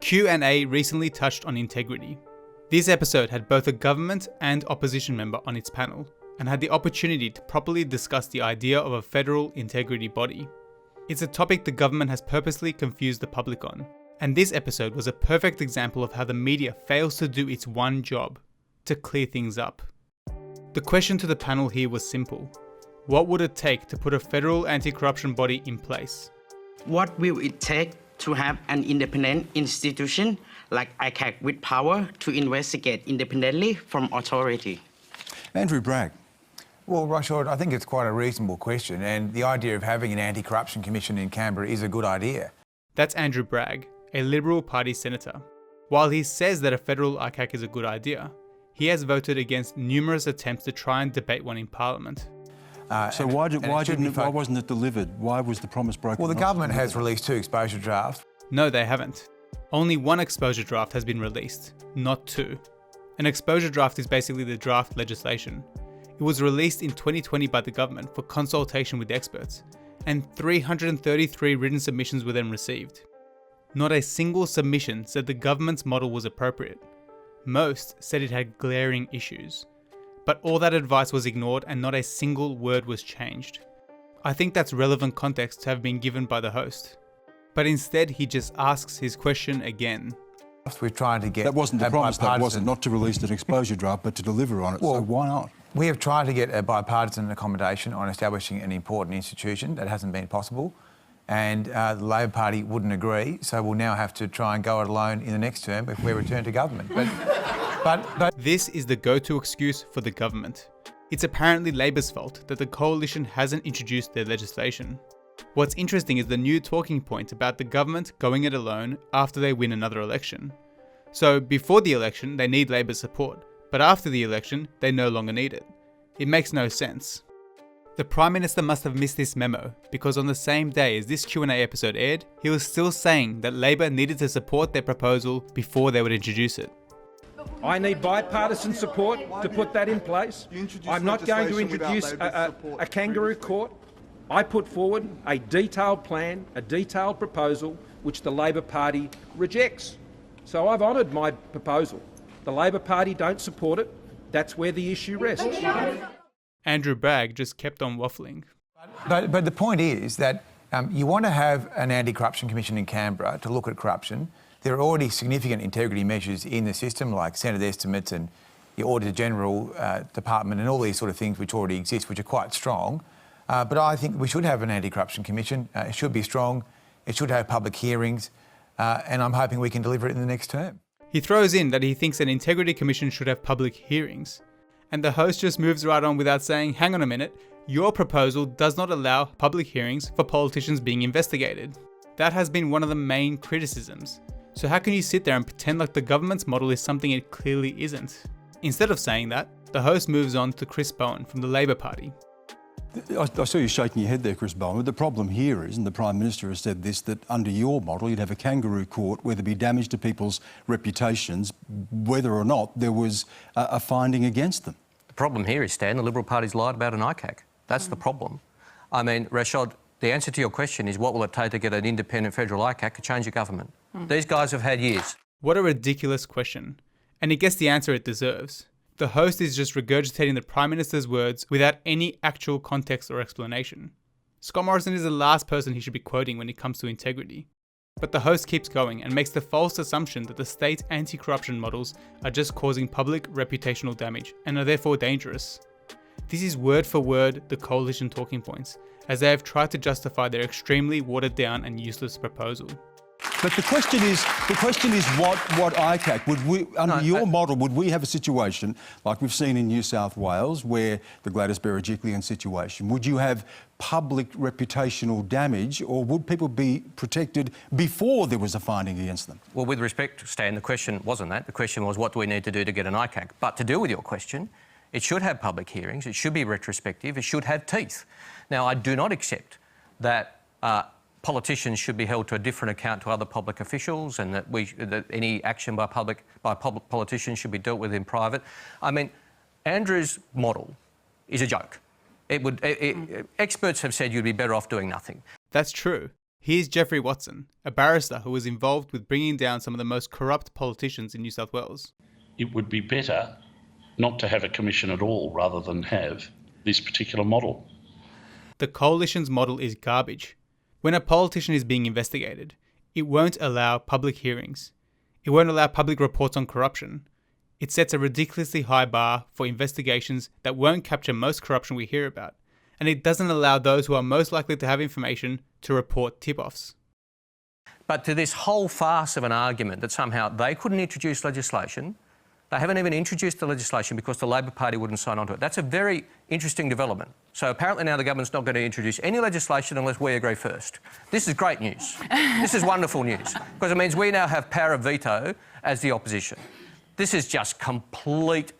Q&A recently touched on integrity. This episode had both a government and opposition member on its panel, and had the opportunity to properly discuss the idea of a federal integrity body. It's a topic the government has purposely confused the public on, and this episode was a perfect example of how the media fails to do its one job, to clear things up. The question to the panel here was simple. What would it take to put a federal anti-corruption body in place? What will it take to have an independent institution like ICAC with power to investigate independently from authority? Andrew Bragg. Well, Rashad, I think it's quite a reasonable question, and the idea of having an anti-corruption commission in Canberra is a good idea. That's Andrew Bragg, a Liberal Party senator. While he says that a federal ICAC is a good idea, he has voted against numerous attempts to try and debate one in Parliament. So why wasn't it delivered? Why was the promise broken? Well, the government has released 2 exposure drafts. No, they haven't. Only 1 exposure draft has been released, not 2. An exposure draft is basically the draft legislation. It was released in 2020 by the government for consultation with experts, and 333 written submissions were then received. Not a single submission said the government's model was appropriate. Most said it had glaring issues. But all that advice was ignored and not a single word was changed. I think that's relevant context to have been given by the host. But instead he just asks his question again. We're trying to get... That wasn't the promise, though, was it? Not to release an exposure draft, but to deliver on it. Well, so why not? We have tried to get a bipartisan accommodation on establishing an important institution. That hasn't been possible. And the Labor Party wouldn't agree, so we'll now have to try and go it alone in the next term if we return to government. But this is the go-to excuse for the government. It's apparently Labor's fault that the coalition hasn't introduced their legislation. What's interesting is the new talking point about the government going it alone after they win another election. So before the election, they need Labor's support, but after the election, they no longer need it. It makes no sense. The Prime Minister must have missed this memo, because on the same day as this Q&A episode aired, he was still saying that Labor needed to support their proposal before they would introduce it. I need bipartisan support to put that in place. I'm not going to introduce a kangaroo court. I put forward a detailed plan, a detailed proposal, which the Labor Party rejects. So I've honoured my proposal. The Labor Party don't support it. That's where the issue rests. Andrew Bragg just kept on waffling. But the point is that you want to have an anti-corruption commission in Canberra to look at corruption. There are already significant integrity measures in the system, like Senate estimates and the Auditor General Department and all these sort of things which already exist, which are quite strong. But I think we should have an anti-corruption commission. It should be strong. It should have public hearings. And I'm hoping we can deliver it in the next term. He throws in that he thinks an integrity commission should have public hearings. And the host just moves right on without saying, hang on a minute, your proposal does not allow public hearings for politicians being investigated. That has been one of the main criticisms. So how can you sit there and pretend like the government's model is something it clearly isn't? Instead of saying that, the host moves on to Chris Bowen from the Labor Party. I saw you shaking your head there, Chris Bowen. But the problem here is, and the Prime Minister has said this, that under your model you'd have a kangaroo court where there'd be damage to people's reputations, whether or not there was a finding against them. The problem here is, Stan, the Liberal Party's lied about an ICAC. That's the problem. I mean, Rashad, the answer to your question is what will it take to get an independent federal ICAC to change a government? These guys have had years. What a ridiculous question. And it gets the answer it deserves. The host is just regurgitating the Prime Minister's words without any actual context or explanation. Scott Morrison is the last person he should be quoting when it comes to integrity. But the host keeps going and makes the false assumption that the state's anti-corruption models are just causing public reputational damage and are therefore dangerous. This is word for word the coalition talking points, as they have tried to justify their extremely watered down and useless proposal. But the question is what ICAC, would we, under your model, would we have a situation like we've seen in New South Wales, where the Gladys Berejiklian situation, would you have public reputational damage, or would people be protected before there was a finding against them? Well, with respect, Stan, the question wasn't that. The question was, what do we need to do to get an ICAC? But to deal with your question, it should have public hearings, it should be retrospective, it should have teeth. Now, I do not accept that politicians should be held to a different account to other public officials, and that any action by public politicians should be dealt with in private. I mean, Andrew's model is a joke. Experts have said you'd be better off doing nothing. That's true. Here's Jeffrey Watson, a barrister who was involved with bringing down some of the most corrupt politicians in New South Wales. It would be better not to have a commission at all rather than have this particular model. The Coalition's model is garbage. When a politician is being investigated, it won't allow public hearings. It won't allow public reports on corruption. It sets a ridiculously high bar for investigations that won't capture most corruption we hear about. And it doesn't allow those who are most likely to have information to report tip-offs. But to this whole farce of an argument that somehow they couldn't introduce legislation, they haven't even introduced the legislation because the Labor Party wouldn't sign on to it. That's a very interesting development. So apparently now the government's not going to introduce any legislation unless we agree first. This is great news. This is wonderful news because it means we now have power of veto as the opposition. This is just complete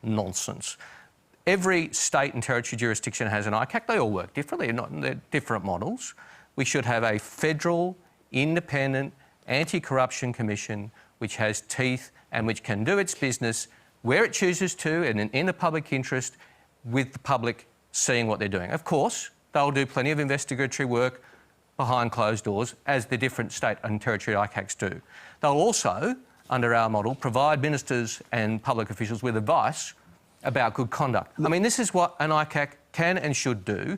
nonsense. Every state and territory jurisdiction has an ICAC. They all work differently, they're different models. We should have a federal, independent, anti-corruption commission which has teeth and which can do its business where it chooses to and in the public interest with the public seeing what they're doing. Of course, they'll do plenty of investigatory work behind closed doors, as the different state and territory ICACs do. They'll also, under our model, provide ministers and public officials with advice about good conduct. I mean, this is what an ICAC can and should do.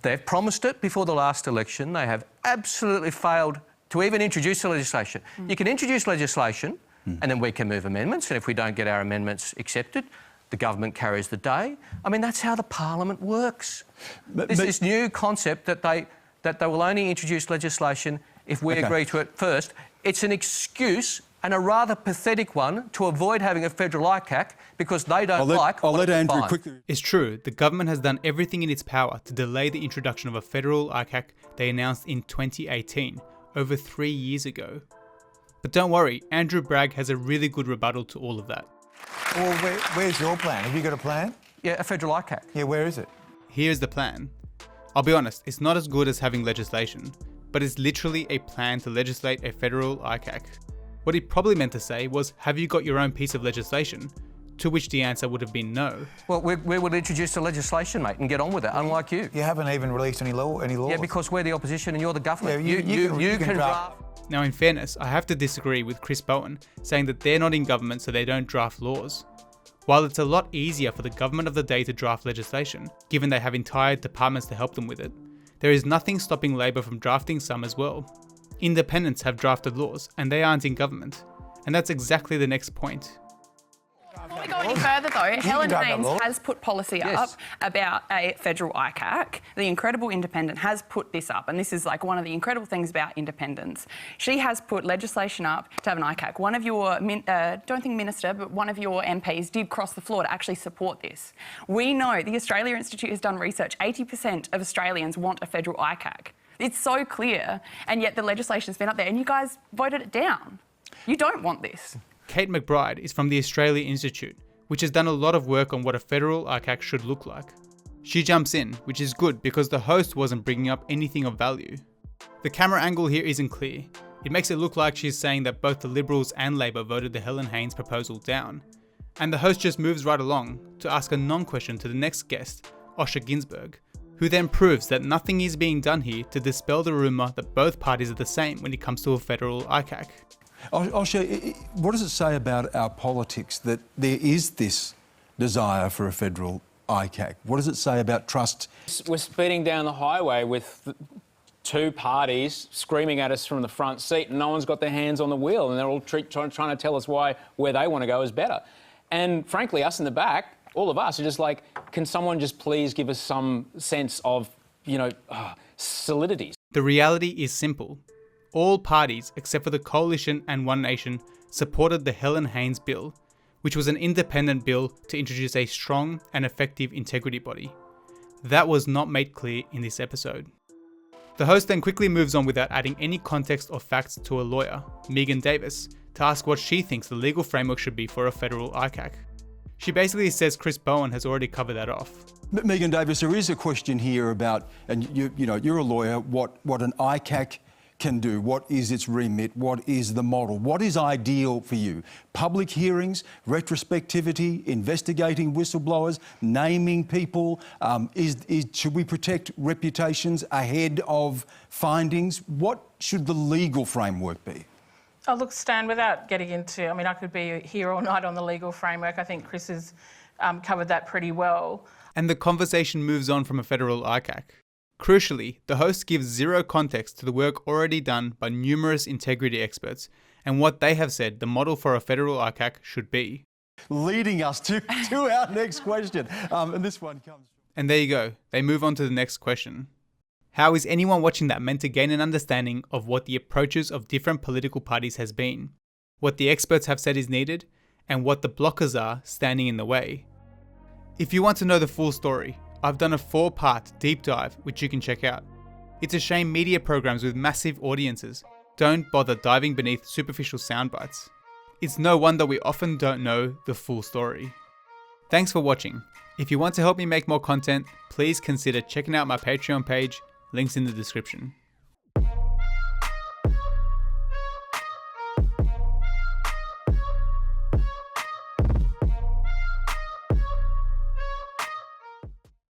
They've promised it before the last election. They have absolutely failed to even introduce the legislation. You can introduce legislation and then we can move amendments, and if we don't get our amendments accepted, the government carries the day. I mean, that's how the parliament works. This new concept that they will only introduce legislation if we agree to it first, it's an excuse, and a rather pathetic one, to avoid having a federal ICAC because they don't I'll let Andrew quickly. It's true, the government has done everything in its power to delay the introduction of a federal ICAC they announced in 2018, over 3 years ago. But don't worry, Andrew Bragg has a really good rebuttal to all of that. Well, where's your plan? Have you got a plan? Yeah, a federal ICAC. Yeah, where is it? Here's the plan. I'll be honest, it's not as good as having legislation, but it's literally a plan to legislate a federal ICAC. What he probably meant to say was, have you got your own piece of legislation? To which the answer would have been no. Well, we would introduce the legislation, mate, and get on with it, unlike you. You haven't even released any laws. Yeah, because we're the opposition and you're the government. Yeah, you can draft. Now, in fairness, I have to disagree with Chris Bowen, saying that they're not in government so they don't draft laws. While it's a lot easier for the government of the day to draft legislation, given they have entire departments to help them with it, there is nothing stopping Labor from drafting some as well. Independents have drafted laws, and they aren't in government. And that's exactly the next point. Before we go any further though, Helen Haines has put policy up about a federal ICAC. The Incredible Independent has put this up, and this is like one of the incredible things about independence. She has put legislation up to have an ICAC. One of your, don't think minister, but one of your MPs did cross the floor to actually support this. We know the Australia Institute has done research, 80% of Australians want a federal ICAC. It's so clear, and yet the legislation's been up there, and you guys voted it down. You don't want this. Kate McBride is from the Australia Institute, which has done a lot of work on what a federal ICAC should look like. She jumps in, which is good because the host wasn't bringing up anything of value. The camera angle here isn't clear. It makes it look like she's saying that both the Liberals and Labor voted the Helen Haines proposal down. And the host just moves right along to ask a non-question to the next guest, Osher Günsberg, who then proves that nothing is being done here to dispel the rumour that both parties are the same when it comes to a federal ICAC. Osher, what does it say about our politics that there is this desire for a federal ICAC? What does it say about trust? We're speeding down the highway with two parties screaming at us from the front seat, and no one's got their hands on the wheel, and they're all trying to tell us where they want to go is better. And frankly, us in the back, all of us are just like, can someone just please give us some sense of, solidity? The reality is simple. All parties, except for the Coalition and One Nation, supported the Helen Haines bill, which was an independent bill to introduce a strong and effective integrity body. That was not made clear in this episode. The host then quickly moves on without adding any context or facts to a lawyer, Megan Davis, to ask what she thinks the legal framework should be for a federal ICAC. She basically says Chris Bowen has already covered that off. But Megan Davis, there is a question here about, and you're a lawyer, what an ICAC can do? What is its remit? What is the model? What is ideal for you? Public hearings, retrospectivity, investigating whistleblowers, naming people? Should we protect reputations ahead of findings? What should the legal framework be? Oh, look, Stan, without getting into, I mean, I could be here all night on the legal framework. I think Chris has covered that pretty well. And the conversation moves on from a federal ICAC. Crucially, the host gives zero context to the work already done by numerous integrity experts and what they have said the model for a federal ICAC should be. Leading us to our next question. And this one comes... And there you go. They move on to the next question. How is anyone watching that meant to gain an understanding of what the approaches of different political parties has been, what the experts have said is needed, and what the blockers are standing in the way? If you want to know the full story, I've done a 4-part deep dive which you can check out. It's a shame media programs with massive audiences don't bother diving beneath superficial sound bites. It's no wonder we often don't know the full story. Thanks for watching. If you want to help me make more content, please consider checking out my Patreon page, links in the description.